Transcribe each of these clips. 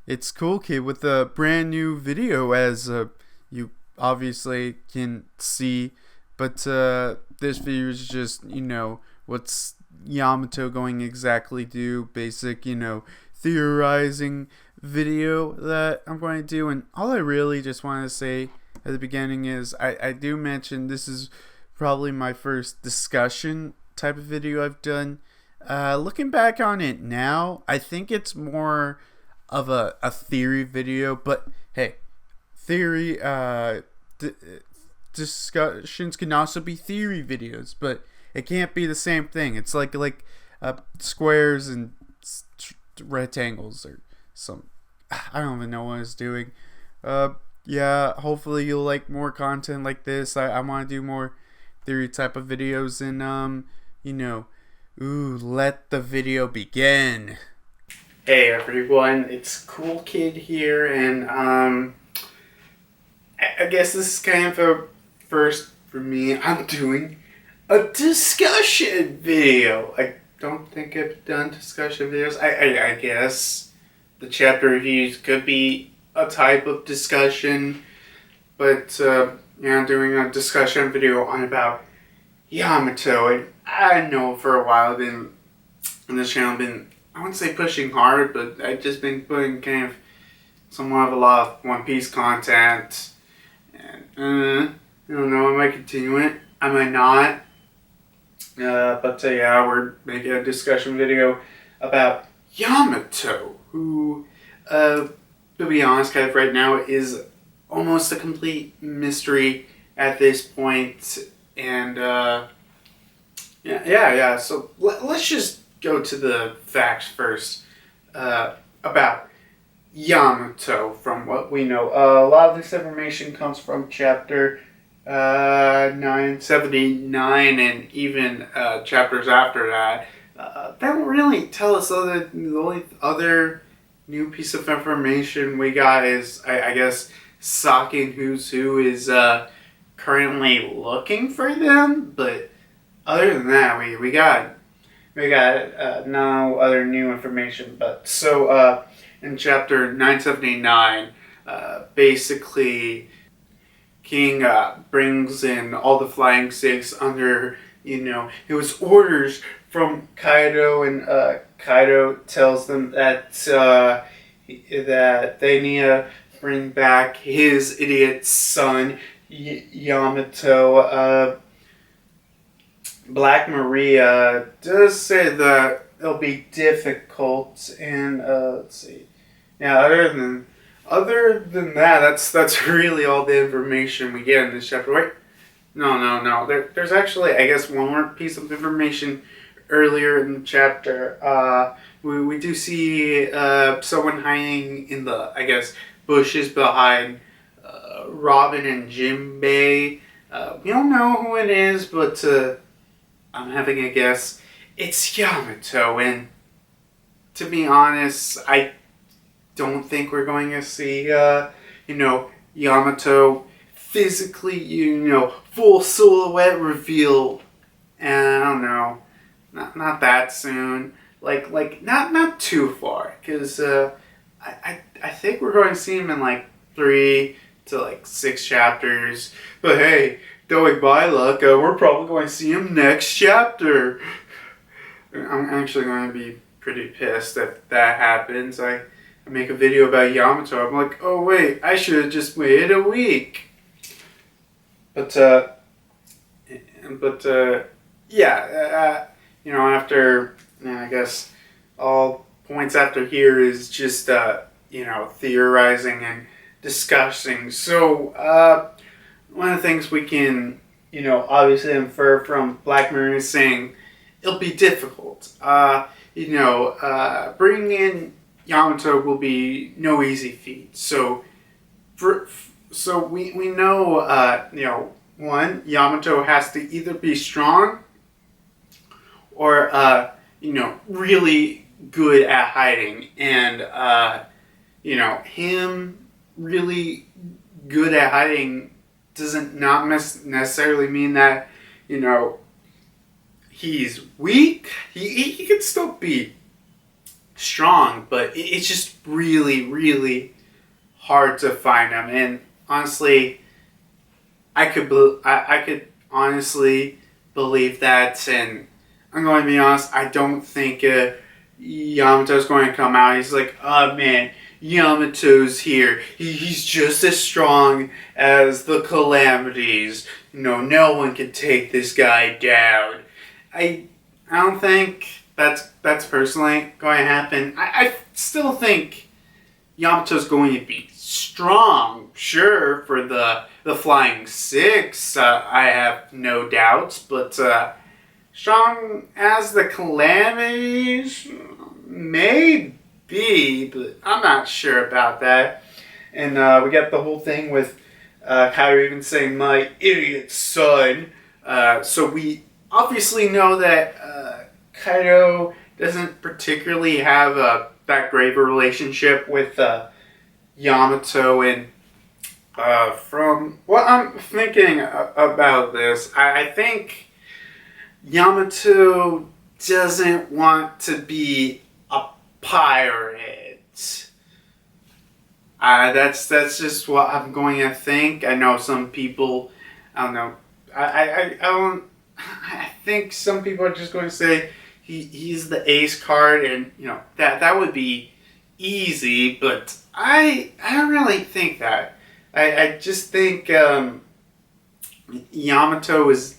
It's Cool Kid with a brand new video, as you obviously can see. But this video is just, what's Yamato going exactly do? Basic, theorizing video that I'm going to do. And all I really just want to say at the beginning is I do mention this is probably my first discussion type of video I've done. Looking back on it now, I think it's more of a theory video, but hey, theory discussions can also be theory videos, but it can't be the same thing. It's like squares and rectangles or some. I don't even know what it's doing. Yeah, hopefully you'll like more content like this. I want to do more theory type of videos, and let the video begin. Hey everyone, it's Cool Kid here, and I guess this is kind of a first for me. I'm doing a discussion video. I don't think I've done discussion videos. I guess the chapter reviews could be a type of discussion, but I'm doing a discussion video on about Yamato, and I know for a while I've been on this channel, I wouldn't say pushing hard, but I've just been putting kind of somewhat of a lot of One Piece content. And I don't know, I might continue it, I might not. But yeah, we're making a discussion video about Yamato, who, to be honest, kind of right now is almost a complete mystery at this point. And yeah. So let's just go to the facts first about Yamato. From what we know, a lot of this information comes from chapter 979, and even chapters after that. They don't really tell us the only other new piece of information we got is, I guess, Saki and Who's Who is currently looking for them, but other than that, we got no other new information. But so in chapter 979, basically King brings in all the flying six under, it was orders from Kaido, and Kaido tells them that that they need to bring back his idiot son Yamato. Black Maria does say that it'll be difficult, and let's see. Yeah, other than that, that's really all the information we get in this chapter. Wait, no. There's actually, I guess, one more piece of information earlier in the chapter. We do see someone hiding in the, I guess, bushes behind Robin and Jinbei. We don't know who it is, but I'm having a guess. It's Yamato, and to be honest, I don't think we're going to see, Yamato physically, full silhouette reveal. And I don't know, not that soon. Like not too far, because I think we're going to see him in like 3 to 6 chapters. But hey, going by luck, we're probably going to see him next chapter. I'm actually going to be pretty pissed if that happens. I make a video about Yamato. I'm like, oh wait, I should have just waited a week. But after, I guess all points after here is just theorizing and discussing. So one of the things we can, obviously infer from Black Mirror is saying it'll be difficult. Bringing in Yamato will be no easy feat. So we know, one, Yamato has to either be strong or, really good at hiding. And, him really good at hiding doesn't not necessarily mean that, he's weak. He could still be strong, but it's just really, really hard to find them. And honestly, I could honestly believe that. And I'm going to be honest, I don't think Yamato's going to come out. He's like, oh man, Yamato's here. He's just as strong as the calamities. No one can take this guy down. I don't think that's personally going to happen. I still think Yamato's going to be strong, sure, for the Flying Six. I have no doubts, but strong as the calamities, maybe, but I'm not sure about that. And we got the whole thing with Kaido even saying "my idiot son." So we obviously know that Kaido doesn't particularly have that great of a relationship with Yamato, and from what I'm thinking about this, I think Yamato doesn't want to be a pirate. That's just what I'm going to think. I know some people, I don't know, I don't. I think some people are just going to say he's the ace card, and that would be easy. But I don't really think that. I just think Yamato is.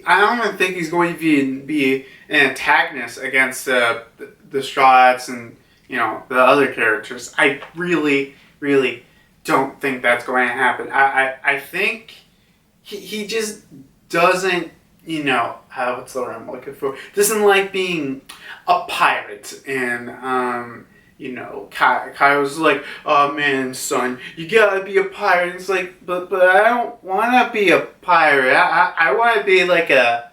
I don't even think he's going to be an antagonist against the Straw Hats and the other characters. I really don't think that's going to happen. I think he just doesn't. What's the word I'm looking for? Doesn't like being a pirate, and Kaido's like, oh man, son, you gotta be a pirate. And it's like, but I don't want to be a pirate. I want to be like a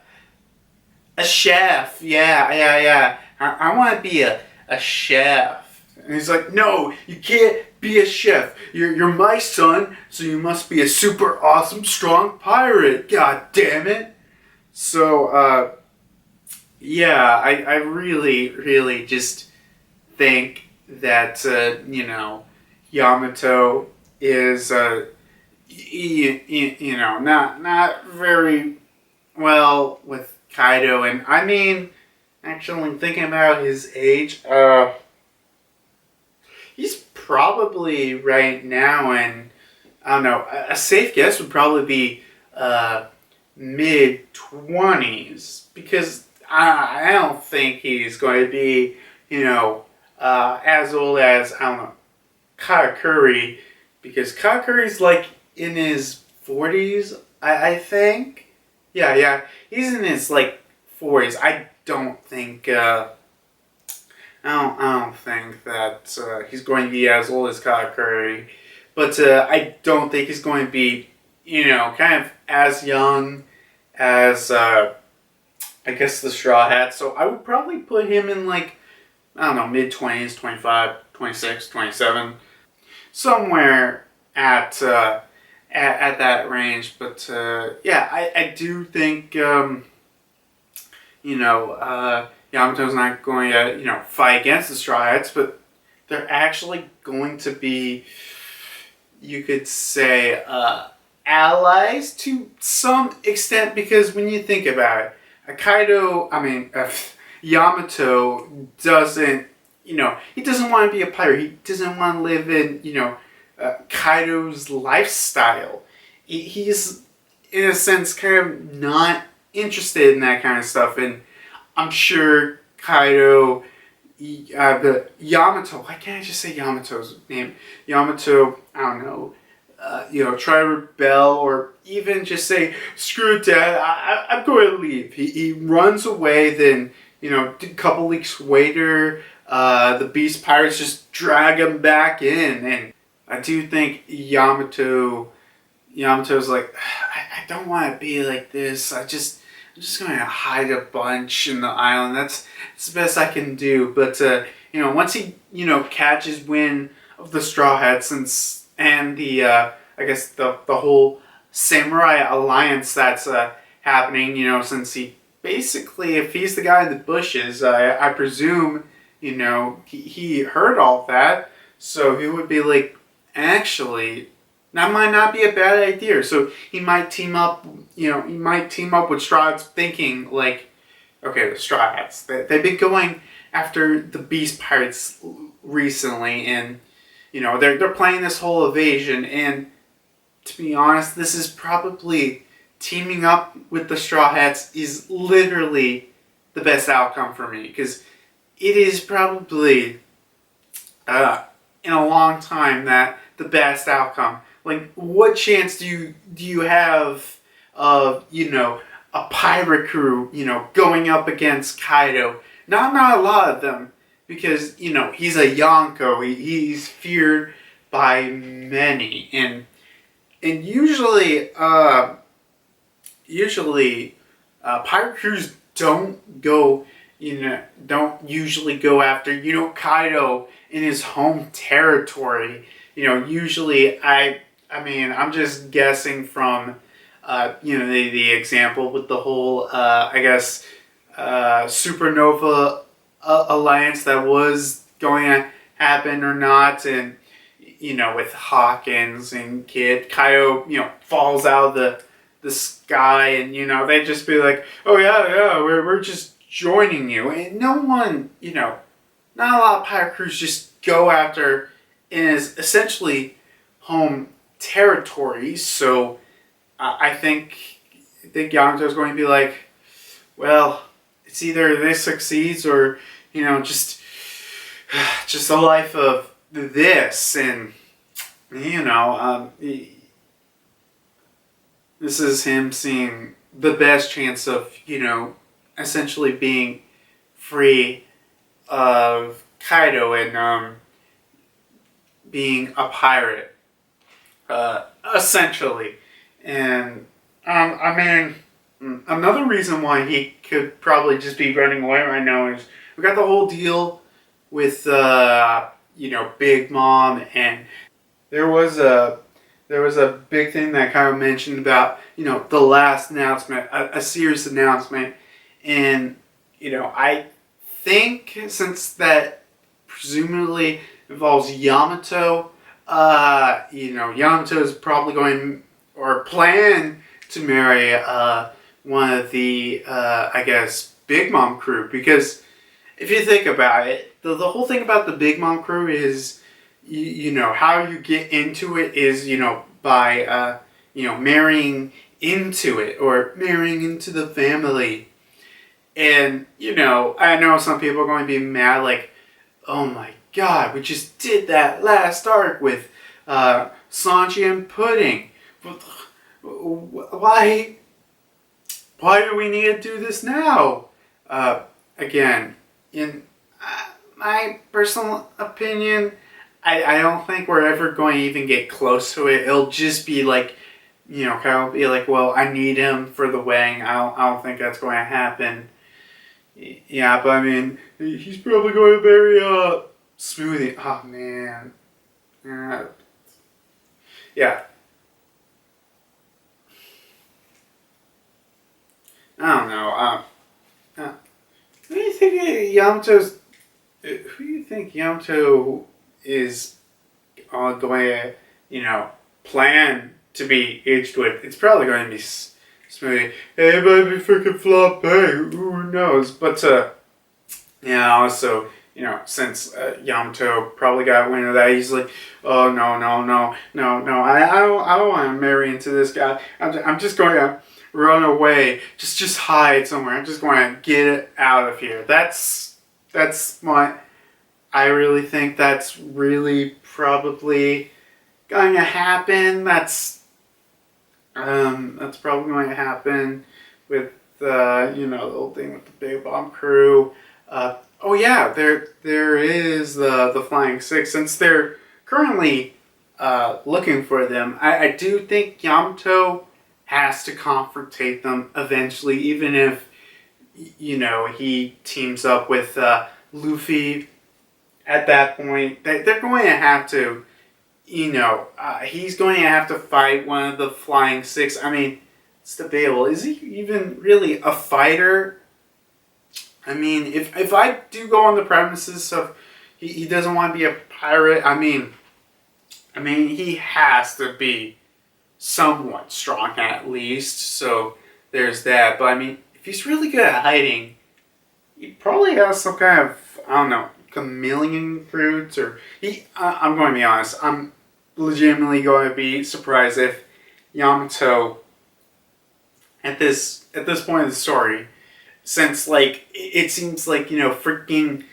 chef. Yeah. I want to be a chef. And he's like, no, you can't be a chef. You're my son, so you must be a super awesome, strong pirate. God damn it. So, I really just think that, Yamato is, not very well with Kaido. And I mean, actually thinking about his age, he's probably right now in, I don't know, a safe guess would probably be, mid-20s, because I don't think he's going to be, as old as, I don't know, Katakuri, because Katakuri's like in his 40s, I think. Yeah, he's in his like 40s. I don't think, I don't think that he's going to be as old as Katakuri, but I don't think he's going to be kind of as young as, I guess, the Straw Hat. So I would probably put him in, like, I don't know, mid-20s, 25, 26, 27. Somewhere at that range. But, I do think, Yamato's not going to, fight against the Straw Hats, but they're actually going to be, you could say, allies to some extent, because when you think about it, Yamato doesn't, he doesn't want to be a pirate. He doesn't want to live in, Kaido's lifestyle. He's, in a sense, kind of not interested in that kind of stuff. And I'm sure Kaido, the Yamato, why can't I just say Yamato's name? Yamato, I don't know, try to rebel, or even just say, screw it, Dad, I'm going to leave. He runs away, then, a couple weeks later, the Beast Pirates just drag him back in. And I do think Yamato's like, I don't want to be like this. I'm just going to hide a bunch in the island. That's the best I can do. But, once he, catches wind of the Straw Hats and the, I guess, the whole samurai alliance that's happening, since he basically, if he's the guy in the bushes, I presume he heard all that, so he would be like, actually, that might not be a bad idea. So he might team up, with Straw Hats, thinking like, okay, the Straw Hats, they've been going after the Beast Pirates recently, and they're playing this whole evasion, and to be honest, this is probably teaming up with the Straw Hats is literally the best outcome for me, because it is probably in a long time that the best outcome. Like, what chance do you have of a pirate crew going up against Kaido? Not a lot of them, because he's a Yonko. He's feared by many, and usually pirate crews don't usually go after Kaido in his home territory. Usually I'm just guessing from the example with the whole supernova alliance that was going to happen or not, and with Hawkins and Kid, Kaido falls out of the sky, and they just be like, oh yeah, we're just joining you, and no one, not a lot of pirate crews just go after in his essentially home territory. So I think Yamato's going to be like, well, it's either this succeeds or just a life of this, and this is him seeing the best chance of essentially being free of Kaido and being a pirate, essentially. And another reason why he could probably just be running away right now is we got the whole deal with Big Mom, and there was a big thing that kind of mentioned about the last announcement, a serious announcement, and I think since that presumably involves Yamato, Yamato is probably going or plan to marry one of the Big Mom crew, because if you think about it, the whole thing about the Big Mom crew is how you get into it is by marrying into it or marrying into the family. And I know some people are going to be mad, like, oh my god, we just did that last arc with Sanji and Pudding. Why do we need to do this now? Again, in my personal opinion, I don't think we're ever going to even get close to it. It'll just be like, kind of be like, well, I need him for the wedding. I don't think that's going to happen. Yeah, but he's probably going to marry Smoothie. Oh man. Yeah. I don't know. Who do you think Yamato is going to, plan to be aged with? It's probably going to be Smoothie. Hey, it might be freaking Flop Bay. Who knows? But, also, since Yamato probably got wind of that, he's like, oh, no. I don't want to marry into this guy. I'm just going to run away. Just hide somewhere. I'm just going to get it out of here. That's what I really think that's really probably going to happen. That's probably going to happen with the whole thing with the Big Bomb crew. Oh yeah, there is the Flying Six. Since they're currently looking for them, I do think Yamato has to confrontate them eventually, even if he teams up with Luffy. At that point, they're going to have to, he's going to have to fight one of the Flying Six. It's debatable. Is he even really a fighter? I mean, if I do go on the premises of he doesn't want to be a pirate, I mean he has to be somewhat strong at least. So there's that. But I mean, if he's really good at hiding, he probably has some kind of, I don't know, chameleon fruits, or I'm going to be honest. I'm legitimately going to be surprised if Yamato at this point of the story, since like it seems like freaking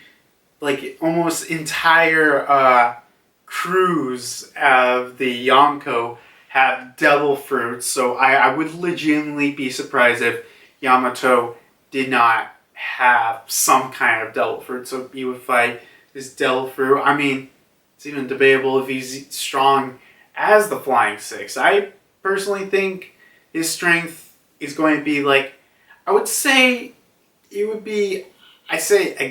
like almost entire crews of the Yonko have devil fruits. So I would legitimately be surprised if Yamato did not have some kind of devil fruit. So he would fight this devil fruit. I mean, it's even debatable if he's strong as the Flying Six. I personally think his strength is going to be like, I would say it would be, I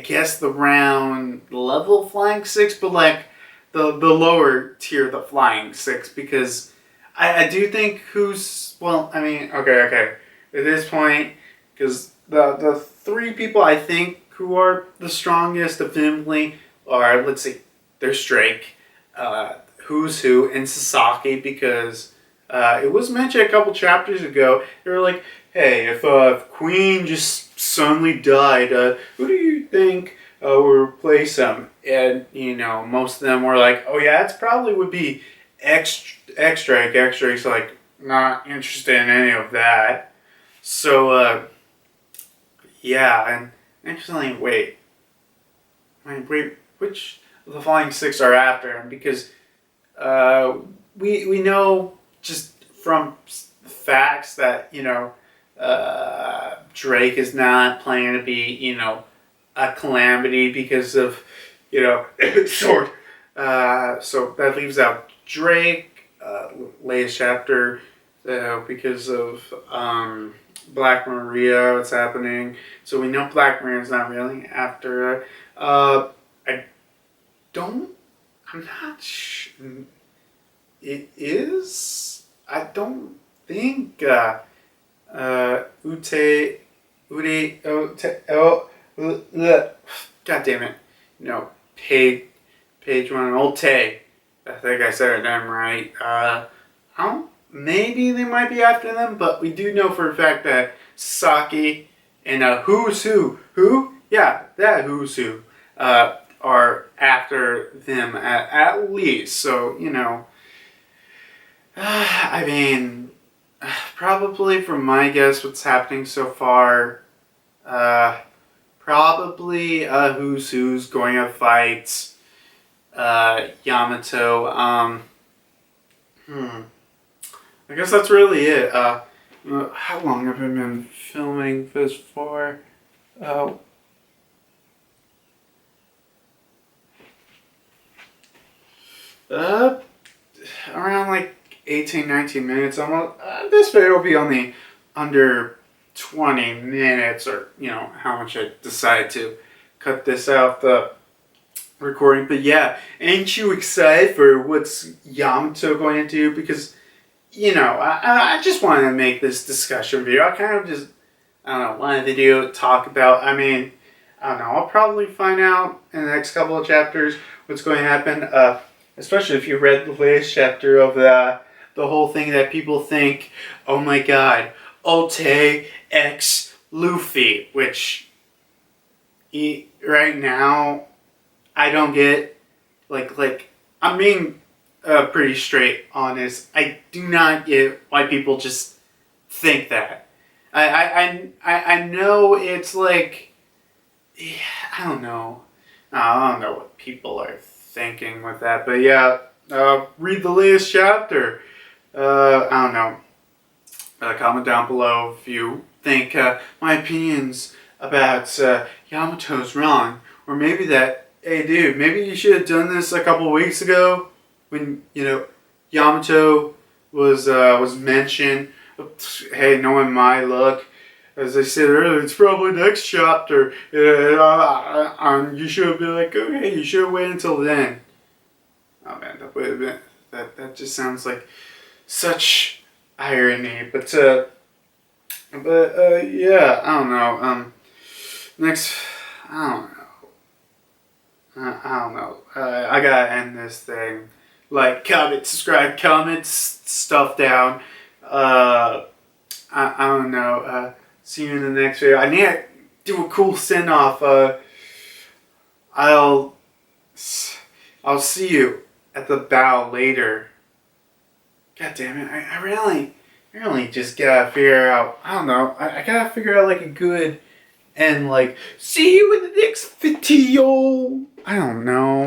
guess the round level Flying Six, but like the lower tier, the Flying Six, because I do think okay. At this point, because the three people I think who are the strongest definitively are, let's see, there's Drake, Who's Who, and Sasaki, because it was mentioned a couple chapters ago. They were like, hey, if Queen just suddenly died, who do you think will replace him? And, most of them were like, oh yeah, it probably would be X-Drake. X-Drake's like, not interested in any of that. So, yeah, and actually, wait, which of the Flying Six are after him? Because we know just from facts that Drake is not planning to be a calamity because of sword. So that leaves out Drake, latest chapter, because of Black Maria, what's happening. So we know Black Maria's not really after. I don't. I'm not sure. It is. I don't think. God damn it. Page one, Ute. I think I said her name right. I don't. Maybe they might be after them, but we do know for a fact that Saki and Who's Who. Who? Yeah, that Who's Who. Are after them at least. So, I mean, probably from my guess, what's happening so far, probably Who's Who's going to fight Yamato. I guess that's really it. How long have I been filming this for? Around like 18, 19 minutes. Almost. This video will be only under 20 minutes, or how much I decide to cut this out the recording. But yeah, ain't you excited for what's Yamato going to do? Because I just wanted to make this discussion video. I kind of just, I don't know, wanted to talk about, I don't know, I'll probably find out in the next couple of chapters what's going to happen, especially if you read the latest chapter of the whole thing that people think, oh my god, Ote X Luffy, which right now, I don't get, like, I'm being pretty straight honest. I do not get why people just think that. I know it's like, I don't know. I don't know what people are thinking with that, but yeah, read the latest chapter. I don't know. Comment down below if you think my opinions about Yamato's wrong, or maybe that, hey dude, maybe you should have done this a couple weeks ago when Yamato was mentioned. Hey, knowing my luck, as I said earlier, it's probably next chapter. You should have been like, okay, you should have waited until then. Oh man, that just sounds like such irony. But yeah, I don't know. Next I don't know. I don't know. I gotta end this thing. Like, comment, subscribe, comment stuff down. I don't know. See you in the next video. I need to do a cool send off. I'll see you at the bow later. God damn it! I really just gotta figure out. I don't know. I gotta figure out like a good and like see you in the next video. I don't know.